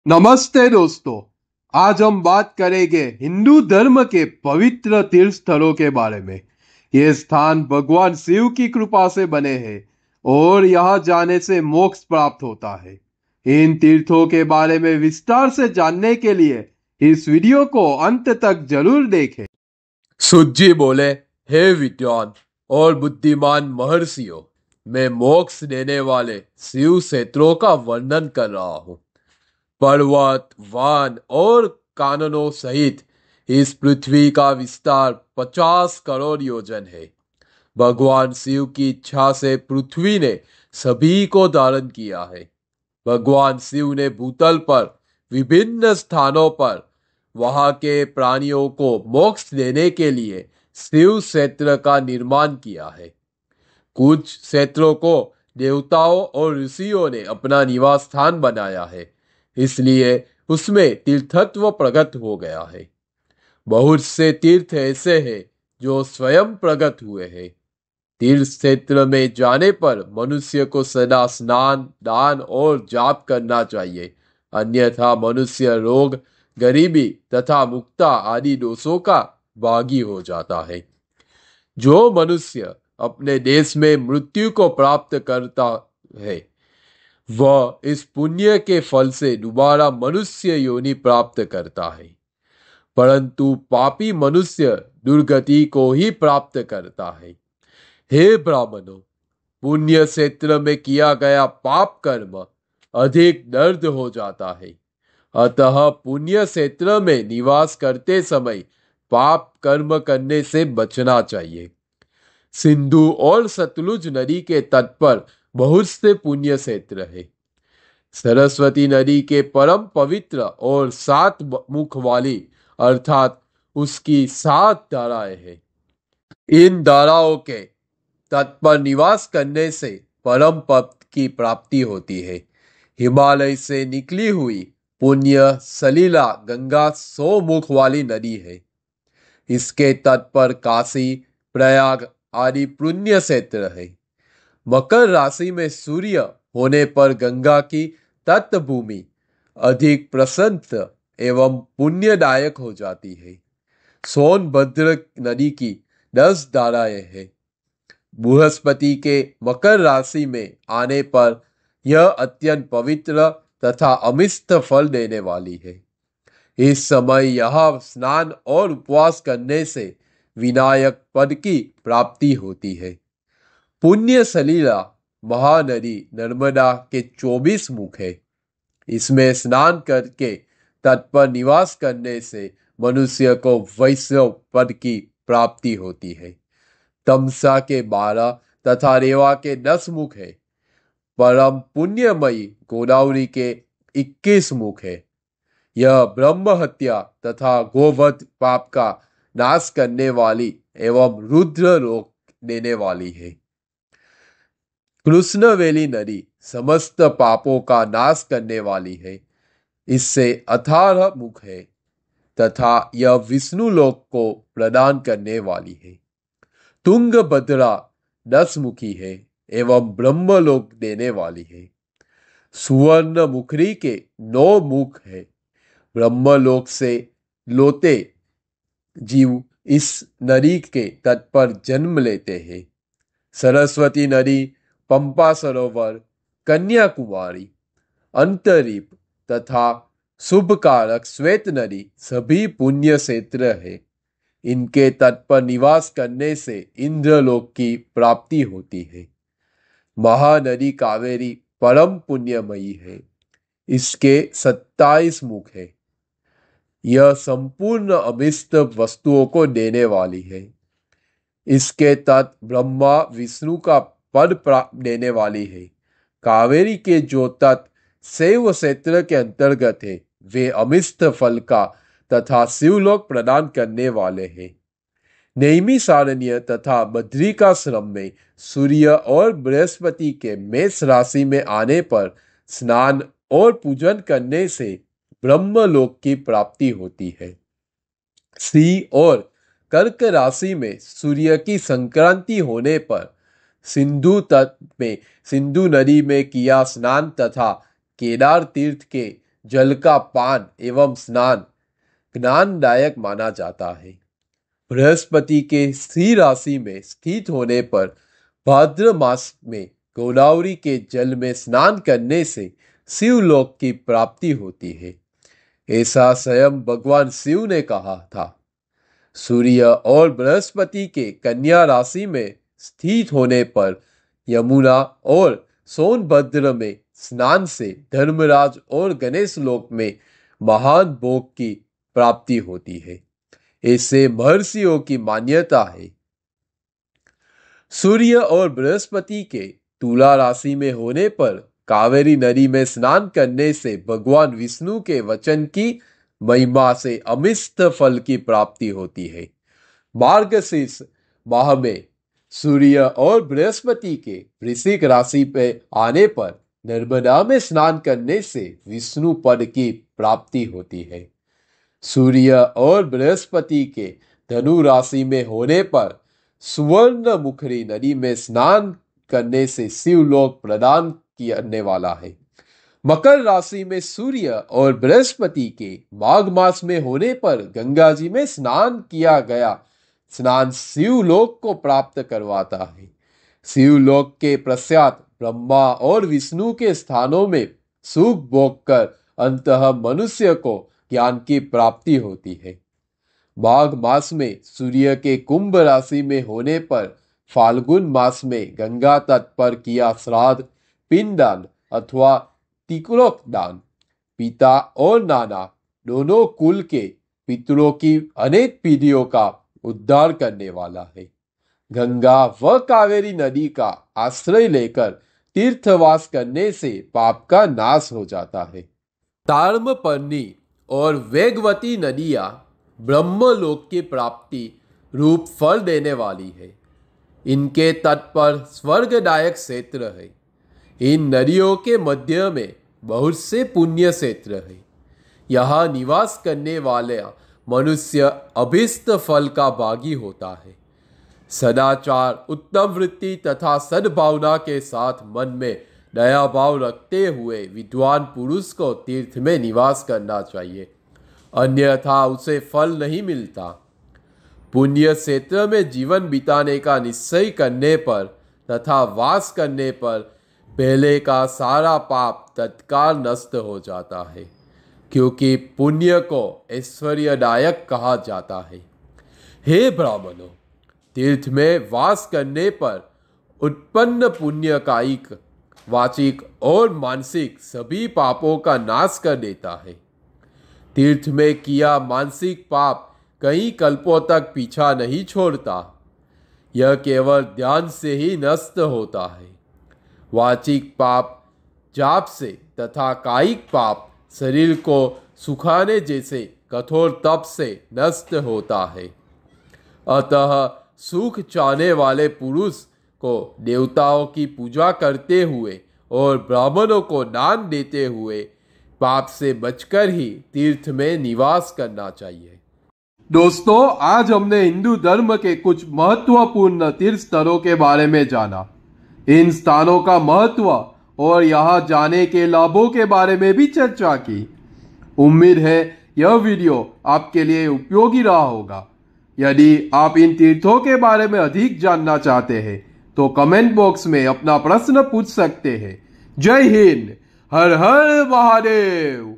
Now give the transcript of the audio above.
नमस्ते दोस्तों। आज हम बात करेंगे हिंदू धर्म के पवित्र तीर्थ स्थलों के बारे में। ये स्थान भगवान शिव की कृपा से बने हैं और यहाँ जाने से मोक्ष प्राप्त होता है। इन तीर्थों के बारे में विस्तार से जानने के लिए इस वीडियो को अंत तक जरूर देखें। सुज्जी बोले, हे विद्वान और बुद्धिमान महर्षियों, मैं मोक्ष देने वाले शिव क्षेत्रों का वर्णन कर रहा हूँ। पर्वत, वन और काननों सहित इस पृथ्वी का विस्तार 50 करोड़ योजन है। भगवान शिव की इच्छा से पृथ्वी ने सभी को धारण किया है। भगवान शिव ने भूतल पर विभिन्न स्थानों पर वहां के प्राणियों को मोक्ष देने के लिए शिव क्षेत्र का निर्माण किया है। कुछ क्षेत्रों को देवताओं और ऋषियों ने अपना निवास स्थान बनाया है, इसलिए उसमें तीर्थत्व प्रकट हो गया है। बहुत से तीर्थ ऐसे हैं जो स्वयं प्रकट हुए हैं। तीर्थ क्षेत्र में जाने पर मनुष्य को सदा स्नान, दान और जाप करना चाहिए, अन्यथा मनुष्य रोग, गरीबी तथा मुक्ता आदि दोषों का भागी हो जाता है। जो मनुष्य अपने देश में मृत्यु को प्राप्त करता है, वह इस पुण्य के फल से दोबारा मनुष्य योनि प्राप्त करता है, परंतु पापी मनुष्य दुर्गति को ही प्राप्त करता है। हे ब्राह्मणों, पुण्य क्षेत्र में किया गया पाप कर्म अधिक दर्द हो जाता है, अतः पुण्य क्षेत्र में निवास करते समय पाप कर्म करने से बचना चाहिए। सिंधु और सतलुज नदी के तट पर बहुत से पुण्य क्षेत्र है। सरस्वती नदी के परम पवित्र और 7 मुख वाली अर्थात उसकी 7 धाराएं हैं। इन धाराओं के तट पर निवास करने से परम पद की प्राप्ति होती है। हिमालय से निकली हुई पुण्य सलीला गंगा 100 मुख वाली नदी है। इसके तट पर काशी, प्रयाग आदि पुण्य क्षेत्र है। मकर राशि में सूर्य होने पर गंगा की तट भूमि अधिक प्रसन्न एवं पुण्यदायक हो जाती है। सोनभद्र नदी की 10 धाराएं हैं। बृहस्पति के मकर राशि में आने पर यह अत्यंत पवित्र तथा अमिष्ट फल देने वाली है। इस समय यहाँ स्नान और उपवास करने से विनायक पद की प्राप्ति होती है। पुण्य सलीला महानदी नर्मदा के 24 मुख है। इसमें स्नान करके तट पर निवास करने से मनुष्य को वैष्णव पद की प्राप्ति होती है। तमसा के 12 तथा रेवा के 10 मुख है। परम पुण्यमयी गोदावरी के 21 मुख है। यह ब्रह्म हत्या तथा गोवध पाप का नाश करने वाली एवं रुद्र रोग देने वाली है। कृष्णवेली नदी समस्त पापों का नाश करने वाली है। इससे 18 मुख है तथा यह विष्णु लोक को प्रदान करने वाली है। तुंगभद्रा 10 मुखी है एवं ब्रह्मलोक देने वाली है। सुवर्ण मुखरी के 9 मुख है। ब्रह्मलोक से लोते जीव इस नदी के तट पर जन्म लेते हैं। सरस्वती नदी, पंपा सरोवर, कन्याकुमारी, अंतरीप तथा शुभकारक श्वेत नदी सभी पुण्य क्षेत्र है। इनके तट पर निवास करने से इंद्रलोक की प्राप्ति होती है। महानदी कावेरी परम पुण्यमयी है। इसके 27 मुख है। यह संपूर्ण अभिष्ट वस्तुओं को देने वाली है। इसके तट ब्रह्मा विष्णु का पद प्राप्त देने वाली है। कावेरी के जो तट शैव क्षेत्र के अंतर्गत है, वे अमिष्ट फल का तथा शिवलोक प्रदान करने वाले हैं। नैमिषारण्य तथा बद्रिकाश्रम में सूर्य और बृहस्पति के मेष राशि में आने पर स्नान और पूजन करने से ब्रह्मलोक की प्राप्ति होती है। सिंह और कर्क राशि में सूर्य की संक्रांति होने पर सिंधु तट में सिंधु नदी में किया स्नान तथा केदार तीर्थ के जल का पान एवं स्नान ज्ञानदायक माना जाता है। बृहस्पति के स्त्री राशि में स्थित होने पर भाद्र मास में गोदावरी के जल में स्नान करने से शिवलोक की प्राप्ति होती है, ऐसा स्वयं भगवान शिव ने कहा था। सूर्य और बृहस्पति के कन्या राशि में स्थित होने पर यमुना और सोनभद्र में स्नान से धर्मराज और गणेश लोक में महान भोग की प्राप्ति होती है, ऐसे महर्षियों की मान्यता है। सूर्य और बृहस्पति के तुला राशि में होने पर कावेरी नदी में स्नान करने से भगवान विष्णु के वचन की महिमा से अमिष्ट फल की प्राप्ति होती है। मार्गशीर्ष माह में सूर्य और बृहस्पति के वृश्चिक राशि पे आने पर नर्मदा में स्नान करने से विष्णु पद की प्राप्ति होती है। सूर्य और बृहस्पति के धनु राशि में होने पर सुवर्ण मुखरी नदी में स्नान करने से शिवलोक प्रदान करने वाला है। मकर राशि में सूर्य और बृहस्पति के माघ मास में होने पर गंगा जी में स्नान किया गया स्नान शिवलोक को प्राप्त करवाता है। शिवलोक के पश्चात ब्रह्मा और विष्णु के स्थानों में सुख भोग कर अंततः मनुष्य को ज्ञान की प्राप्ति होती है। माघ मास में सूर्य के कुंभ राशि में होने पर फाल्गुन मास में गंगा तट पर किया श्राद्ध, पिंडदान अथवा तिलोक दान पिता और नाना दोनों कुल के पितरों की अनेक पीढ़ियों का उद्धार करने वाला है। गंगा व कावेरी नदी का आश्रय लेकर तीर्थवास करने से पाप का नाश हो जाता है। ताम्रपर्णी और वेगवती नदियां ब्रह्मलोक की प्राप्ति रूप फल देने वाली है। इनके तट पर स्वर्गदायक क्षेत्र है। इन नदियों के मध्य में बहुत से पुण्य क्षेत्र है। यहाँ निवास करने वाले मनुष्य अभीष्ट फल का भागी होता है। सदाचार, उत्तम वृत्ति तथा सद्भावना के साथ मन में दया भाव रखते हुए विद्वान पुरुष को तीर्थ में निवास करना चाहिए, अन्यथा उसे फल नहीं मिलता। पुण्य क्षेत्र में जीवन बिताने का निश्चय करने पर तथा वास करने पर पहले का सारा पाप तत्काल नष्ट हो जाता है, क्योंकि पुण्य को ऐश्वर्यदायक कहा जाता है। हे ब्राह्मणों, तीर्थ में वास करने पर उत्पन्न पुण्य कायिक, वाचिक और मानसिक सभी पापों का नाश कर देता है। तीर्थ में किया मानसिक पाप कई कल्पों तक पीछा नहीं छोड़ता, यह केवल ध्यान से ही नष्ट होता है। वाचिक पाप जाप से तथा कायिक पाप शरीर को सुखाने जैसे कठोर तप से नष्ट होता है। अतः सुख चाहने वाले पुरुष को देवताओं की पूजा करते हुए और ब्राह्मणों को दान देते हुए पाप से बचकर ही तीर्थ में निवास करना चाहिए। दोस्तों, आज हमने हिंदू धर्म के कुछ महत्वपूर्ण तीर्थ स्थलों के बारे में जाना। इन स्थानों का महत्व और यहाँ जाने के लाभों के बारे में भी चर्चा की। उम्मीद है यह वीडियो आपके लिए उपयोगी रहा होगा। यदि आप इन तीर्थों के बारे में अधिक जानना चाहते हैं तो कमेंट बॉक्स में अपना प्रश्न पूछ सकते हैं। जय हिंद, हर हर महादेव।